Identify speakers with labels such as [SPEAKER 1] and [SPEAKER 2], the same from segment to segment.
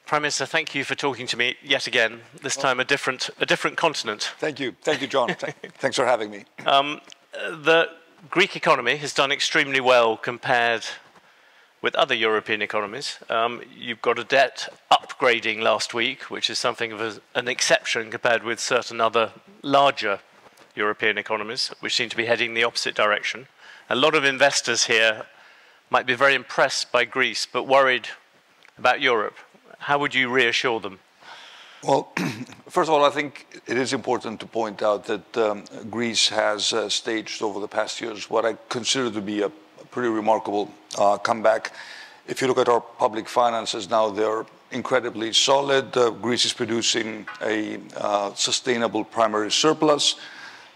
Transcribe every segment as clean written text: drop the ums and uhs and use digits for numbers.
[SPEAKER 1] Prime Minister, thank you for talking to me yet again, this time a different continent.
[SPEAKER 2] Thank you, John. Thanks for having me.
[SPEAKER 1] The Greek economy has done extremely well compared with other European economies. You've got a debt upgrading last week, which is something of an exception compared with certain other larger European economies, which seem to be heading the opposite direction. A lot of investors here might be very impressed by Greece, but worried about Europe. How would you reassure them?
[SPEAKER 2] Well, first of all, I think it is important to point out that Greece has staged over the past years what I consider to be a pretty remarkable comeback. If you look at our public finances now, they're incredibly solid. Greece is producing a sustainable primary surplus.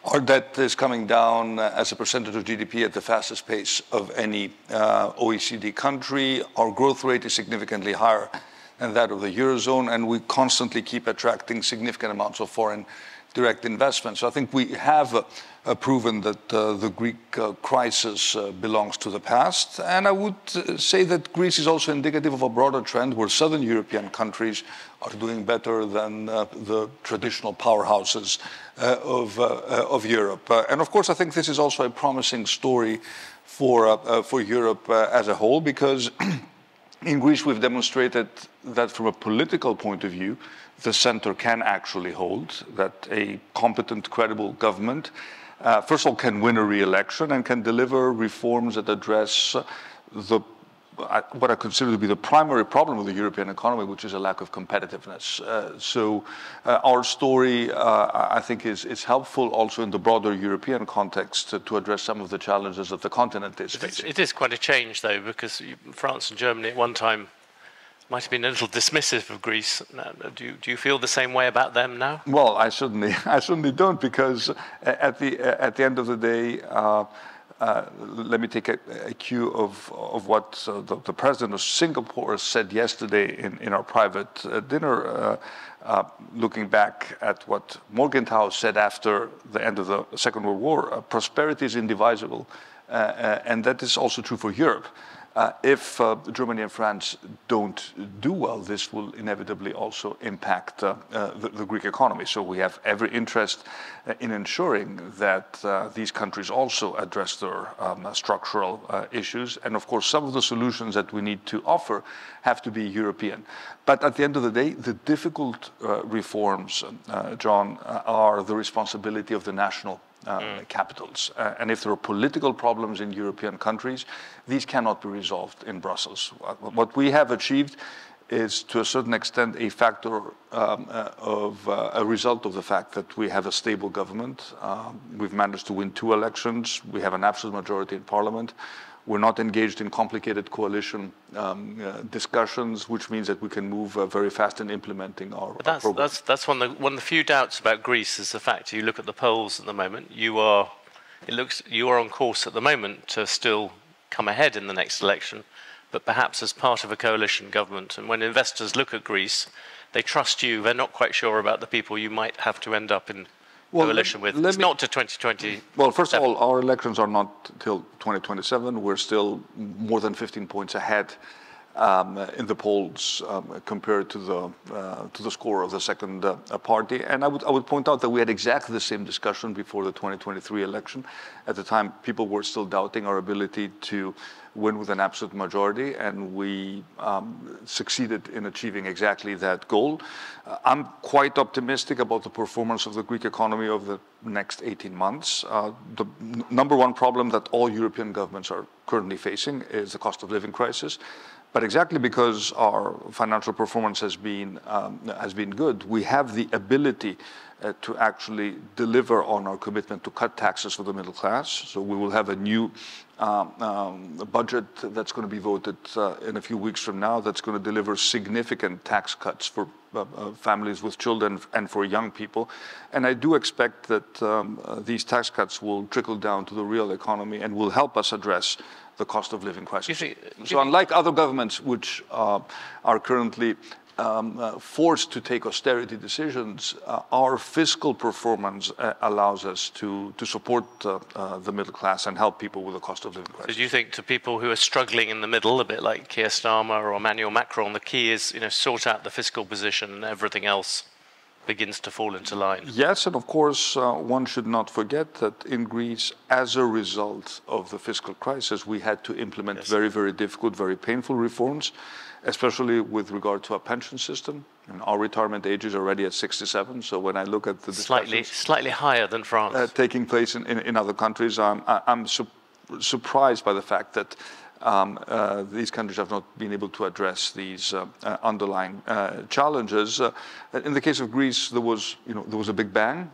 [SPEAKER 2] Our debt is coming down as a percentage of GDP at the fastest pace of any OECD country. Our growth rate is significantly higher than that of the Eurozone, and we constantly keep attracting significant amounts of foreign direct investment. So I think we have proven that the Greek crisis belongs to the past. And I would say that Greece is also indicative of a broader trend where southern European countries are doing better than the traditional powerhouses of Europe. And of course, I think this is also a promising story for Europe as a whole, because in Greece we've demonstrated that from a political point of view, the center can actually hold, that a competent, credible government, first of all, can win a re-election and can deliver reforms that address what I consider to be the primary problem of the European economy, which is a lack of competitiveness. So our story, I think, is helpful also in the broader European context to address some of the challenges that the continent is facing.
[SPEAKER 1] It is quite a change, though, because France and Germany at one time might have been a little dismissive of Greece. Do you feel the same way about them now?
[SPEAKER 2] Well, I certainly don't, because at the end of the day, let me take a cue of what the president of Singapore said yesterday in our private dinner, looking back at what Morgenthau said after the end of the Second World War. Prosperity is indivisible, and that is also true for Europe. If Germany and France don't do well, this will inevitably also impact the Greek economy. So we have every interest in ensuring that these countries also address their structural issues. And of course, some of the solutions that we need to offer have to be European. But at the end of the day, the difficult reforms, John, are the responsibility of the national capitals. And if there are political problems in European countries, these cannot be resolved in Brussels. What we have achieved is, to a certain extent, a factor of a result of the fact that we have a stable government. We've managed to win 2 elections. We have an absolute majority in parliament. We're not engaged in complicated coalition discussions, which means that we can move very fast in implementing our program.
[SPEAKER 1] That's one of the few doubts about Greece, is the fact you look at the polls at the moment. You are on course at the moment to still come ahead in the next election, but perhaps as part of a coalition government. And when investors look at Greece, they trust you. They're not quite sure about the people you might have to end up in coalition with. It's not to 2020.
[SPEAKER 2] Well, first of all, our elections are not till 2027. We're still more than 15 points ahead in the polls compared to the score of the second party. And I would point out that we had exactly the same discussion before the 2023 election. At the time, people were still doubting our ability to win with an absolute majority, and we succeeded in achieving exactly that goal. I'm quite optimistic about the performance of the Greek economy over the next 18 months. The number one problem that all European governments are currently facing is the cost of living crisis. But exactly because our financial performance has been good, we have the ability to actually deliver on our commitment to cut taxes for the middle class. So we will have a new budget that's going to be voted in a few weeks from now that's going to deliver significant tax cuts for families with children and for young people. And I do expect that these tax cuts will trickle down to the real economy and will help us address the cost of living crisis. So unlike other governments which are currently forced to take austerity decisions, our fiscal performance allows us to support the middle class and help people with the cost of living crisis.
[SPEAKER 1] So do you think to people who are struggling in the middle, a bit like Keir Starmer or Emmanuel Macron, the key is, sort out the fiscal position and everything else begins to fall into line?
[SPEAKER 2] Yes, and of course, one should not forget that in Greece, as a result of the fiscal crisis, we had to implement very, very difficult, very painful reforms, especially with regard to our pension system. And our retirement age is already at 67, so when I look at the
[SPEAKER 1] slightly higher than France
[SPEAKER 2] taking place in other countries, I'm surprised by the fact that these countries have not been able to address these underlying challenges. In the case of Greece, there was a big bang,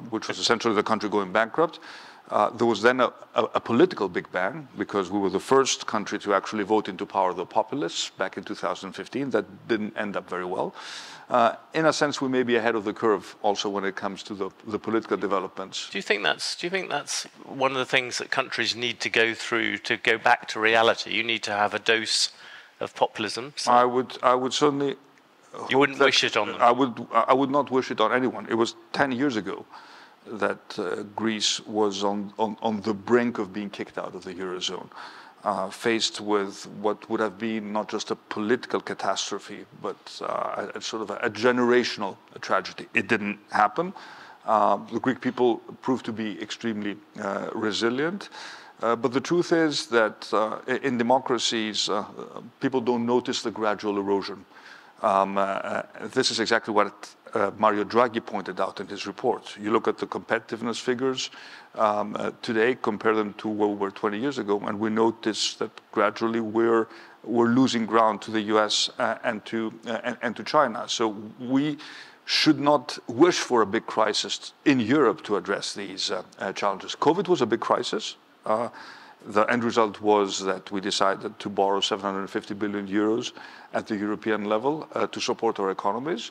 [SPEAKER 2] which was essentially the country going bankrupt. There was then a political big bang, because we were the first country to actually vote into power the populists back in 2015. That didn't end up very well. In a sense, we may be ahead of the curve also when it comes to the political developments.
[SPEAKER 1] Do you think that's one of the things that countries need to go through to go back to reality? You need to have a dose of populism. So
[SPEAKER 2] I would certainly.
[SPEAKER 1] You wouldn't wish it on them.
[SPEAKER 2] I would not wish it on anyone. It was 10 years ago that Greece was on the brink of being kicked out of the Eurozone, faced with what would have been not just a political catastrophe, but a sort of a generational tragedy. It didn't happen. The Greek people proved to be extremely resilient. But the truth is that in democracies, people don't notice the gradual erosion. This is exactly what Mario Draghi pointed out in his report. You look at the competitiveness figures today, compare them to where we were 20 years ago, and we notice that gradually we're losing ground to the US and to China. So we should not wish for a big crisis in Europe to address these challenges. COVID was a big crisis. The end result was that we decided to borrow 750 billion euros at the European level to support our economies.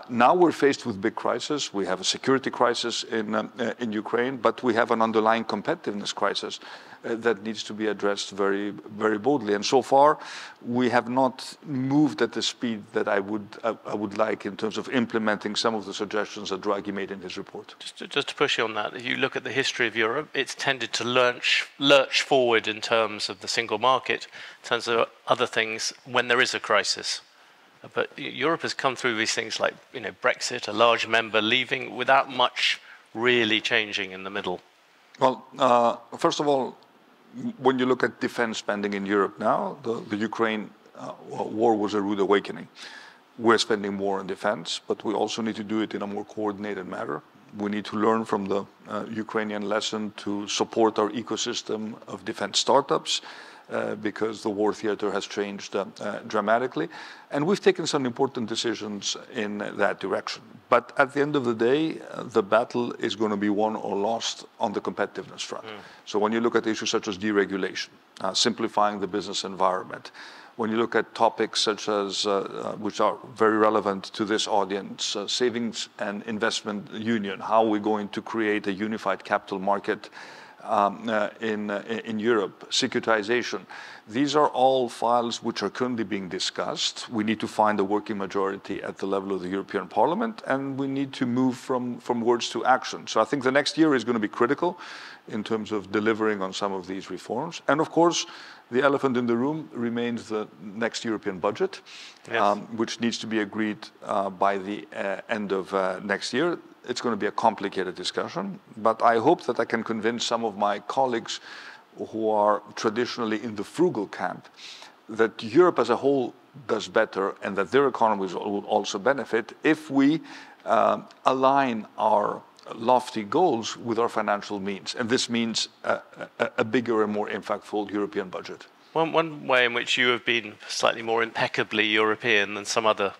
[SPEAKER 2] Now we're faced with big crisis. We have a security crisis in Ukraine, but we have an underlying competitiveness crisis that needs to be addressed very, very boldly. And so far, we have not moved at the speed that I would like in terms of implementing some of the suggestions that Draghi made in his report.
[SPEAKER 1] Just to push you on that, if you look at the history of Europe, it's tended to lurch forward in terms of the single market, in terms of other things when there is a crisis. But Europe has come through these things like, Brexit, a large member leaving without much really changing in the middle.
[SPEAKER 2] Well, first of all, when you look at defense spending in Europe now, the Ukraine war was a rude awakening. We're spending more on defense, but we also need to do it in a more coordinated manner. We need to learn from the Ukrainian lesson to support our ecosystem of defense startups, because the war theater has changed dramatically. And we've taken some important decisions in that direction. But at the end of the day, the battle is going to be won or lost on the competitiveness front. So when you look at issues such as deregulation, simplifying the business environment, when you look at topics such as, which are very relevant to this audience, savings and investment union, how we're going to create a unified capital market in Europe, securitization. These are all files which are currently being discussed. We need to find a working majority at the level of the European Parliament, and we need to move from words to action. So I think the next year is going to be critical in terms of delivering on some of these reforms. And of course, the elephant in the room remains the next European budget, yes, which needs to be agreed by the end of next year. It's going to be a complicated discussion, but I hope that I can convince some of my colleagues who are traditionally in the frugal camp that Europe as a whole does better and that their economies will also benefit if we align our lofty goals with our financial means. And this means a bigger and more impactful European budget.
[SPEAKER 1] One way in which you have been slightly more impeccably European than some other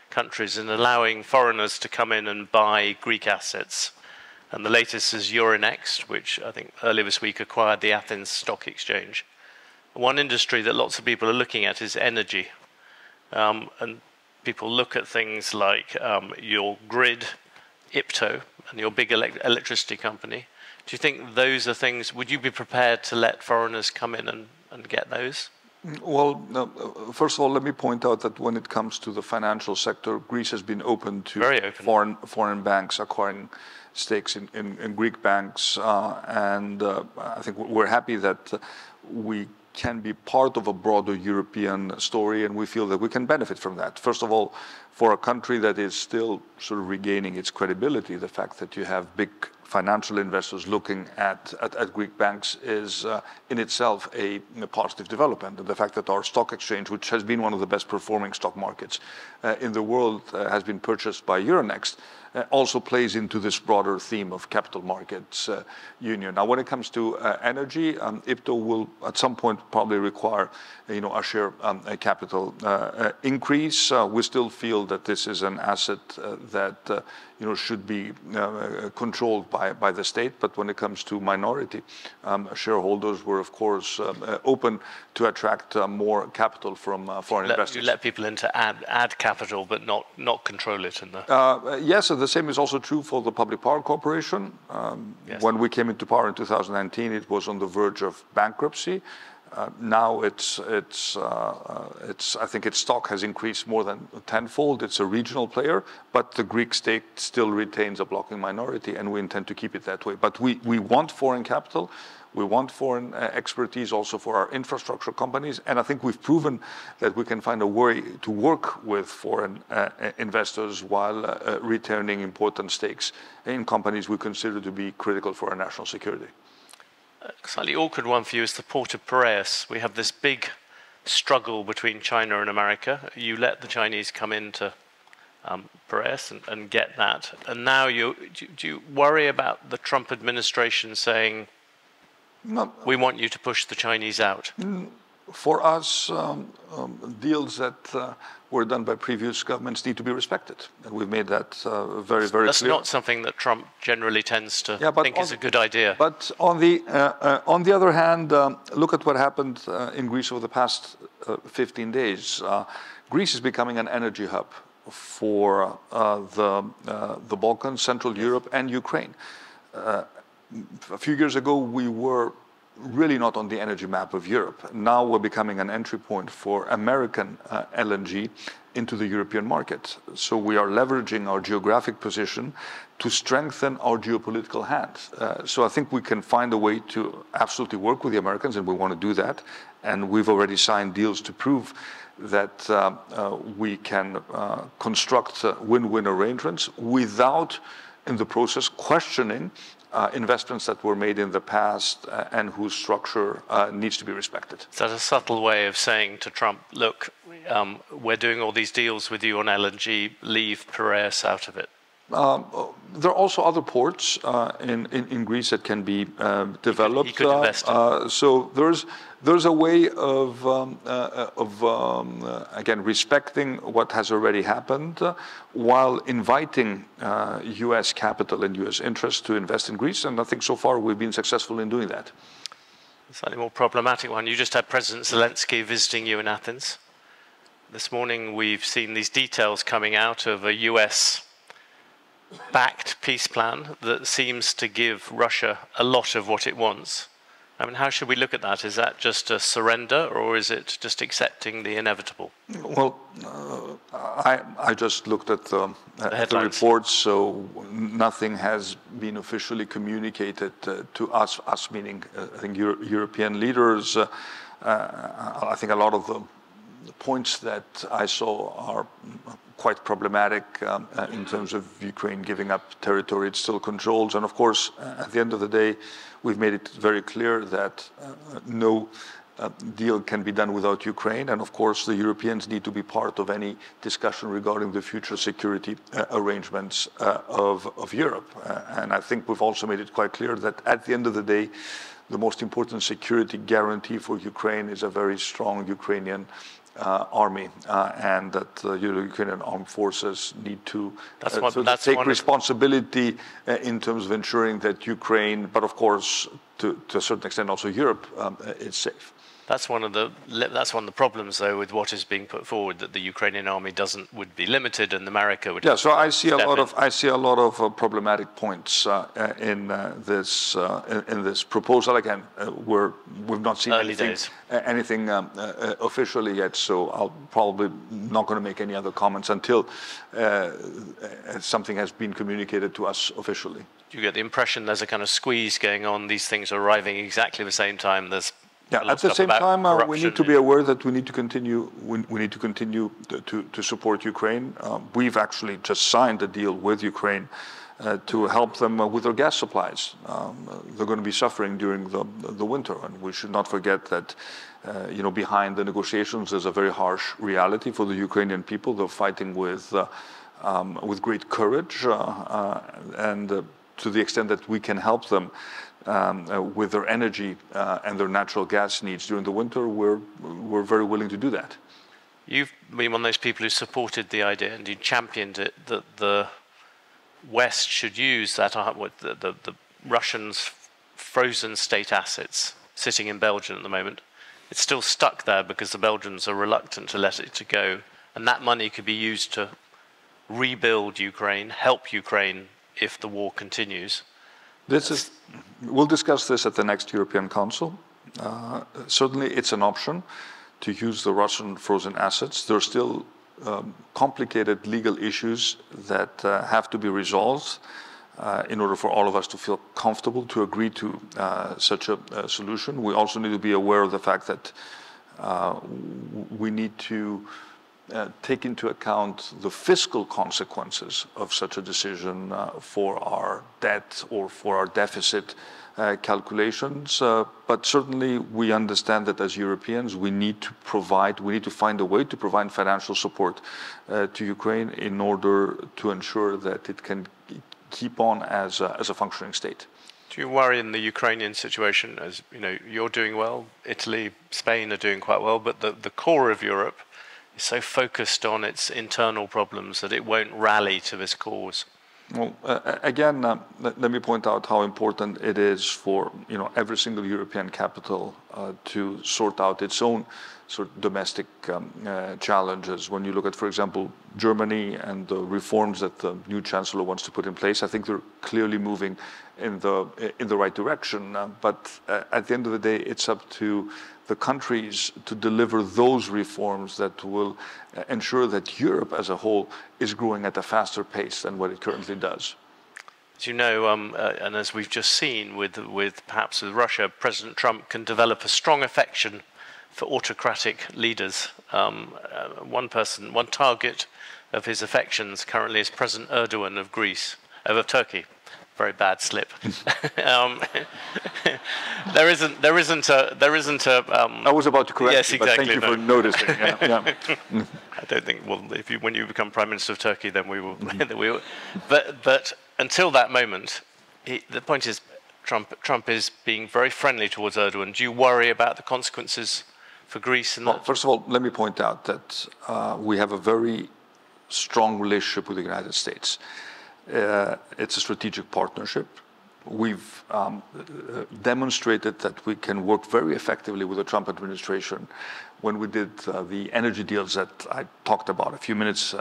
[SPEAKER 1] countries in allowing foreigners to come in and buy Greek assets. And the latest is Euronext, which I think earlier this week acquired the Athens Stock Exchange. One industry that lots of people are looking at is energy. And people look at things like your grid, IPTO, and your big electricity company. Do you think those are things, would you be prepared to let foreigners come in and get those?
[SPEAKER 2] Well, first of all, let me point out that when it comes to the financial sector, Greece has been open to foreign banks acquiring stakes in Greek banks, and I think we're happy that we can be part of a broader European story, and we feel that we can benefit from that. First of all, for a country that is still sort of regaining its credibility, the fact that you have big financial investors looking at Greek banks is in itself a positive development. And the fact that our stock exchange, which has been one of the best performing stock markets in the world, has been purchased by Euronext, also plays into this broader theme of capital markets union. Now, when it comes to energy, IPTO will at some point probably require, a share capital increase. We still feel that this is an asset that should be controlled by the state. But when it comes to minority shareholders, we're of course open to attract more capital from foreign investors.
[SPEAKER 1] You let people in to add capital, but not control it in the.
[SPEAKER 2] Yes, and the same is also true for the Public Power Corporation. Yes. When we came into power in 2019, it was on the verge of bankruptcy. Now I think its stock has increased more than tenfold. It's a regional player, but the Greek state still retains a blocking minority, and we intend to keep it that way. But we want foreign capital. We want foreign expertise also for our infrastructure companies. And I think we've proven that we can find a way to work with foreign investors while retaining important stakes in companies we consider to be critical for our national security.
[SPEAKER 1] A slightly awkward one for you is the port of Piraeus. We have this big struggle between China and America. You let the Chinese come into Piraeus and get that. And now do you worry about the Trump administration saying, we want you to push the Chinese out?
[SPEAKER 2] For us, deals that were done by previous governments need to be respected. And we've made that very clear.
[SPEAKER 1] That's not something that Trump generally tends to think is a good idea.
[SPEAKER 2] But on the other hand, look at what happened in Greece over the past 15 days. Greece is becoming an energy hub for the Balkans, Central Europe, and Ukraine. A few years ago, we were really not on the energy map of Europe. Now we're becoming an entry point for American LNG into the European market. So we are leveraging our geographic position to strengthen our geopolitical hand. So I think we can find a way to absolutely work with the Americans, and we want to do that. And we've already signed deals to prove that we can construct win-win arrangements without, in the process, questioning investments that were made in the past and whose structure needs to be respected.
[SPEAKER 1] Is that a subtle way of saying to Trump, look, we're doing all these deals with you on LNG, leave Piraeus out of it?
[SPEAKER 2] There are also other ports in Greece that can be developed.
[SPEAKER 1] He could invest in.
[SPEAKER 2] So there's a way of again, respecting what has already happened while inviting U.S. capital and U.S. interests to invest in Greece. And I think so far we've been successful in doing that.
[SPEAKER 1] A slightly more problematic one. You just had President Zelensky visiting you in Athens. This morning we've seen these details coming out of a US-backed peace plan that seems to give Russia a lot of what it wants. I mean, how should we look at that? Is that just a surrender, or is it just accepting the inevitable?
[SPEAKER 2] Well, I just looked at the reports, so nothing has been officially communicated to us meaning, I think, European leaders. I think a lot of the points that I saw are quite problematic in terms of Ukraine giving up territory it still controls. And of course, at the end of the day, we've made it very clear that no deal can be done without Ukraine. And of course, the Europeans need to be part of any discussion regarding the future security arrangements of Europe. And I think we've also made it quite clear that at the end of the day, the most important security guarantee for Ukraine is a very strong Ukrainian army, and that the Ukrainian armed forces need to take responsibility in terms of ensuring that Ukraine, but of course to a certain extent also Europe, is safe.
[SPEAKER 1] That's one of the problems, though, with what is being put forward, that the Ukrainian army would be limited, and America would.
[SPEAKER 2] Yeah, so I see a lot of problematic points in this proposal. Again, we've not seen anything officially yet, so I'll probably not going to make any other comments until something has been communicated to us officially.
[SPEAKER 1] Do you get the impression there's a kind of squeeze going on? These things are arriving exactly the same time. There's
[SPEAKER 2] at the same time, we need to be aware that we need to continue. We need to continue to support Ukraine. We've actually just signed a deal with Ukraine to help them with their gas supplies. They're going to be suffering during the winter, and we should not forget that behind the negotiations there's a very harsh reality for the Ukrainian people. They're fighting with great courage, and to the extent that we can help them with their energy and their natural gas needs during the winter, we're very willing to do that.
[SPEAKER 1] You've been one of those people who supported the idea, and you championed it, that the West should use that the Russians' frozen state assets sitting in Belgium at the moment. It's still stuck there because the Belgians are reluctant to let it go, and that money could be used to rebuild Ukraine, help Ukraine if the war continues.
[SPEAKER 2] We'll discuss this at the next European Council. Certainly, it's an option to use the Russian frozen assets. There are still complicated legal issues that have to be resolved in order for all of us to feel comfortable to agree to such a solution. We also need to be aware of the fact that we need to take into account the fiscal consequences of such a decision for our debt or for our deficit calculations. But certainly we understand that as Europeans we need to find a way to provide financial support to Ukraine in order to ensure that it can keep on as a functioning state.
[SPEAKER 1] Do you worry in the Ukrainian situation, as you're doing well, Italy, Spain are doing quite well, but the core of Europe is so focused on its internal problems that it won't rally to this cause?
[SPEAKER 2] Well, again, let me point out how important it is for every single European capital to sort out its own sort of domestic challenges. When you look at, for example, Germany and the reforms that the new chancellor wants to put in place, I think they're clearly moving in the right direction. But at the end of the day, it's up to the countries to deliver those reforms that will ensure that Europe as a whole is growing at a faster pace than what it currently does.
[SPEAKER 1] As you know, and as we've just seen with Russia, President Trump can develop a strong affection for autocratic leaders. One target of his affections currently is President Erdogan of Turkey. Very bad slip. There isn't a.
[SPEAKER 2] I was about to correct
[SPEAKER 1] yes,
[SPEAKER 2] you,
[SPEAKER 1] exactly,
[SPEAKER 2] but thank you for noticing. Yeah.
[SPEAKER 1] I don't think. Well, when you become Prime Minister of Turkey, then we will. But until that moment, the point is, Trump is being very friendly towards Erdogan. Do you worry about the consequences for Greece?
[SPEAKER 2] Well, first of all, let me point out that we have a very strong relationship with the United States. It's a strategic partnership. We've demonstrated that we can work very effectively with the Trump administration when we did the energy deals that I talked about a few minutes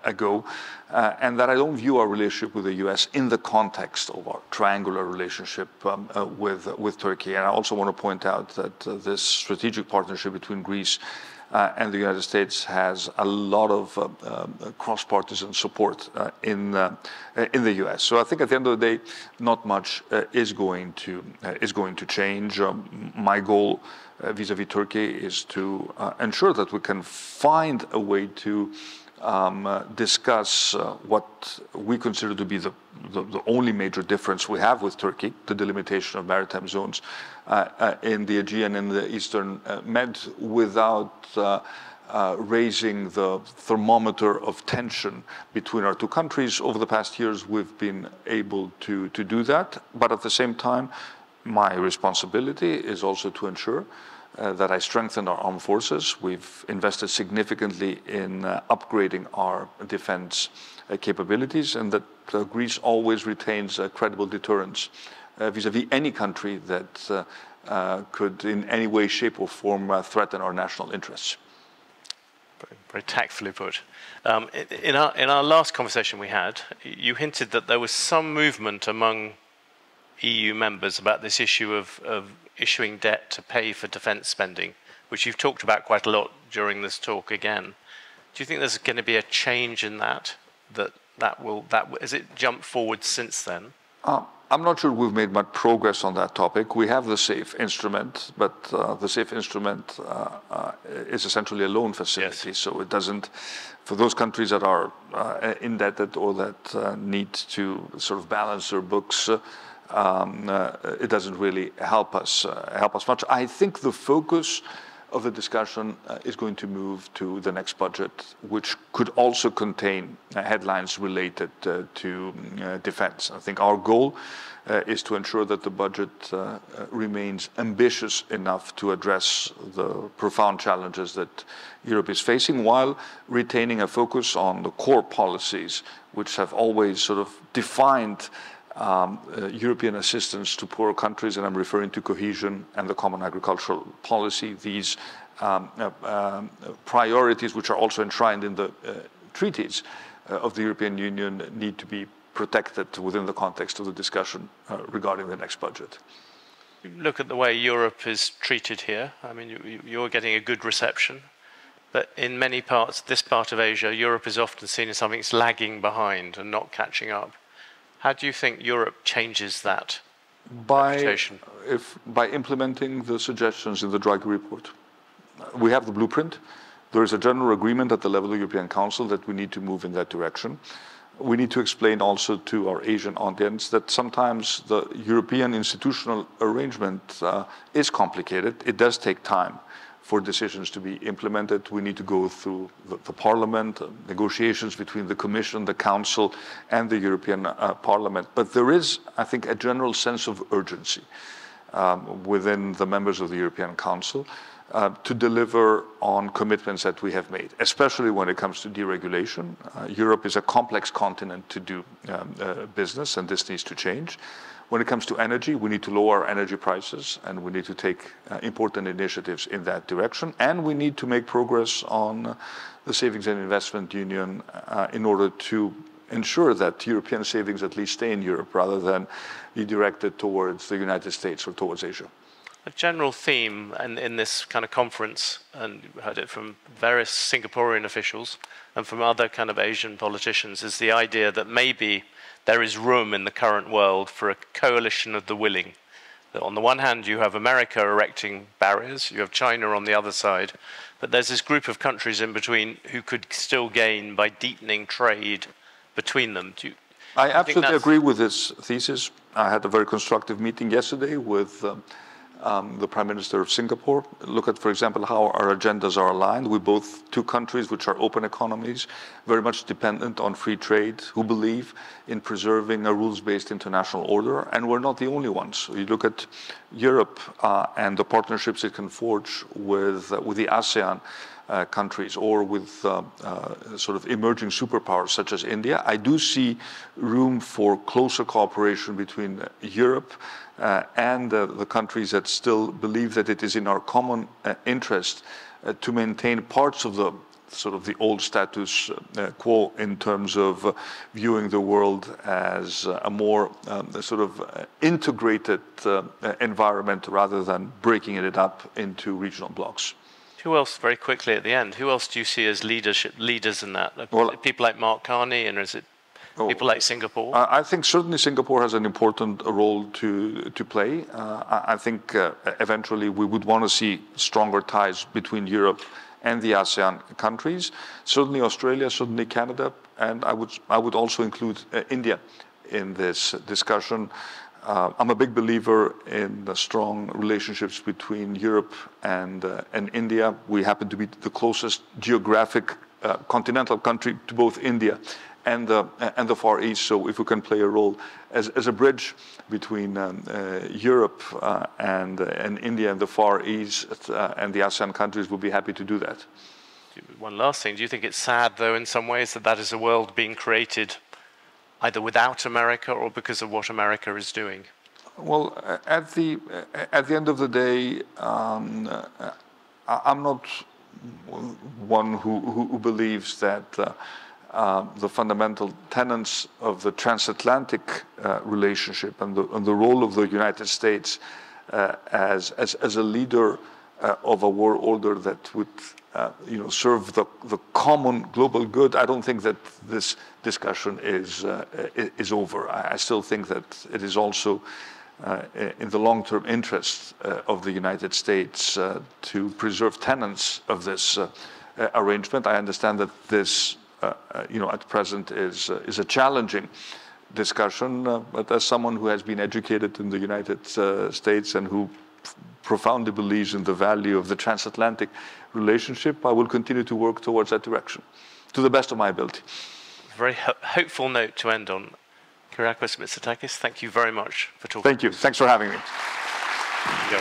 [SPEAKER 2] ago, and that I don't view our relationship with the U.S. in the context of our triangular relationship with Turkey. And I also want to point out that this strategic partnership between Greece and the United States has a lot of cross-partisan support in the U.S. So I think at the end of the day, not much is going to change. My goal vis-à-vis Turkey is to ensure that we can find a way to discuss what we consider to be the only major difference we have with Turkey, the delimitation of maritime zones in the Aegean and the Eastern Med, without raising the thermometer of tension between our two countries. Over the past years, we've been able to do that, but at the same time, my responsibility is also to ensure that I strengthen our armed forces. We've invested significantly in upgrading our defense capabilities, and that Greece always retains a credible deterrence vis-à-vis any country that could in any way, shape or form threaten our national interests.
[SPEAKER 1] Very tactfully put. In our last conversation we had, you hinted that there was some movement among EU members about this issue of issuing debt to pay for defence spending, which you've talked about quite a lot during this talk again. Do you think there's going to be a change in that? Has it jumped forward since then?
[SPEAKER 2] I'm not sure we've made much progress on that topic. We have the SAFE instrument, but the SAFE instrument is essentially a loan facility. Yes. So it doesn't, for those countries that are indebted or that need to sort of balance their books, it doesn't really help us much. I think the focus of the discussion is going to move to the next budget, which could also contain headlines related to defense. I think our goal is to ensure that the budget remains ambitious enough to address the profound challenges that Europe is facing, while retaining a focus on the core policies, which have always sort of defined European assistance to poorer countries, and I'm referring to cohesion and the common agricultural policy. These priorities, which are also enshrined in the treaties of the European Union, need to be protected within the context of the discussion regarding the next budget.
[SPEAKER 1] Look at the way Europe is treated here. I mean, you're getting a good reception, but in many parts, this part of Asia, Europe is often seen as something that's lagging behind and not catching up. How do you think Europe changes that reputation?
[SPEAKER 2] By implementing the suggestions in the Draghi report. We have the blueprint. There is a general agreement at the level of the European Council that we need to move in that direction. We need to explain also to our Asian audience that sometimes the European institutional arrangement is complicated. It does take time for decisions to be implemented. We need to go through the Parliament, negotiations between the Commission, the Council, and the European Parliament. But there is, I think, a general sense of urgency within the members of the European Council to deliver on commitments that we have made, especially when it comes to deregulation. Europe is a complex continent to do business, and this needs to change. When it comes to energy, we need to lower energy prices, and we need to take important initiatives in that direction. And we need to make progress on the Savings and Investment Union in order to ensure that European savings at least stay in Europe rather than be directed towards the United States or towards Asia.
[SPEAKER 1] A general theme in this kind of conference, and you heard it from various Singaporean officials and from other kind of Asian politicians, is the idea that maybe there is room in the current world for a coalition of the willing. That on the one hand, you have America erecting barriers, you have China on the other side, but there's this group of countries in between who could still gain by deepening trade between them.
[SPEAKER 2] I absolutely agree with this thesis. I had a very constructive meeting yesterday with the Prime Minister of Singapore. Look at, for example, how our agendas are aligned. We're both two countries which are open economies, very much dependent on free trade, who believe in preserving a rules-based international order, and we're not the only ones. You look at Europe and the partnerships it can forge with the ASEAN countries or with sort of emerging superpowers such as India. I do see room for closer cooperation between Europe and the countries that still believe that it is in our common interest to maintain parts of the sort of the old status quo in terms of viewing the world as a more sort of integrated environment rather than breaking it up into regional blocks.
[SPEAKER 1] Who else, very quickly at the end, who else do you see as leaders in that? Well, people like Mark Carney, and is it people like Singapore?
[SPEAKER 2] I think certainly Singapore has an important role to play. I think eventually we would want to see stronger ties between Europe and the ASEAN countries. Certainly Australia, certainly Canada, and I would also include India in this discussion. I'm a big believer in the strong relationships between Europe and India. We happen to be the closest geographic continental country to both India and the Far East. So if we can play a role as a bridge between Europe and India and the Far East and the ASEAN countries, we'll be happy to do that.
[SPEAKER 1] One last thing. Do you think it's sad, though, in some ways, that is a world being created either without America or because of what America is doing?
[SPEAKER 2] Well, at the end of the day, I'm not one who believes that the fundamental tenets of the transatlantic relationship and the role of the United States as a leader of a world order that would serve the common global good. I don't think that this discussion is over. I still think that it is also in the long-term interest of the United States to preserve tenets of this arrangement. I understand that this, at present is a challenging discussion, but as someone who has been educated in the United States and who profoundly believes in the value of the transatlantic relationship, I will continue to work towards that direction, to the best of my ability.
[SPEAKER 1] Very hopeful note to end on. Kyriakos Mitsotakis, thank you very much for talking.
[SPEAKER 2] Thank you. Thanks for having me.
[SPEAKER 1] Thank you.